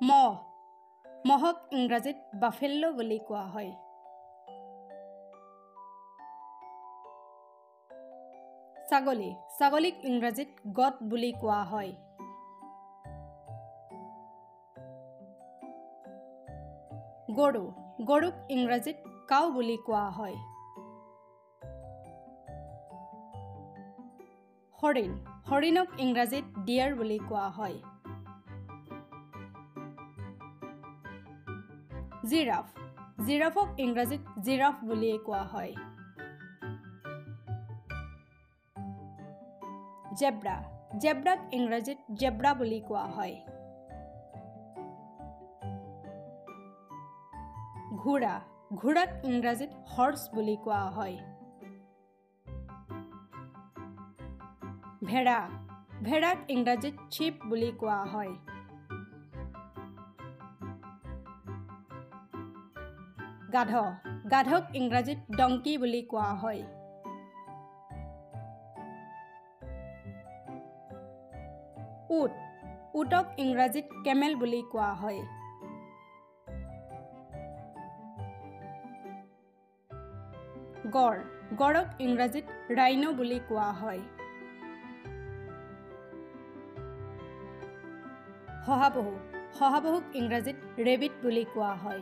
মহ মহক ইংৰাজীত বাফেল্লো বুলি কোৱা হয় ছাগলী ছাগলীক ইংৰাজীত গট বুলি কোৱা হয় গৰু গৰুক ইংৰাজীত কাউ বুলি কোৱা হয় হৰিণ হৰিণক ইংৰাজীত ডিয়াৰ বুলি কোৱা হয় জিৰাফ জিৰাফক ইংৰাজীত জিৰাফ বুলি কোৱা হয় জেব্ৰা জেব্ৰাক ইংৰাজীত জেব্ৰা বুলি কোৱা হয় ঘোঁৰা ঘোঁৰাক ইংৰাজীত হৰ্চ বুলি কোৱা হয় ভেড়া ভেড়াক ইংৰাজীত চিপ বুলি কোৱা হয় গাধ গাধক ইংৰাজীত ডংকি বুলি কোৱা হয় উট উটক ইংৰাজীত কেমেল বুলি কোৱা হয় গড় গড়ক ইংৰাজীত ৰাইনো বুলি কোৱা হয় শহাপহু শহাপহুক ইংৰাজীত ৰেবিট বুলি কোৱা হয়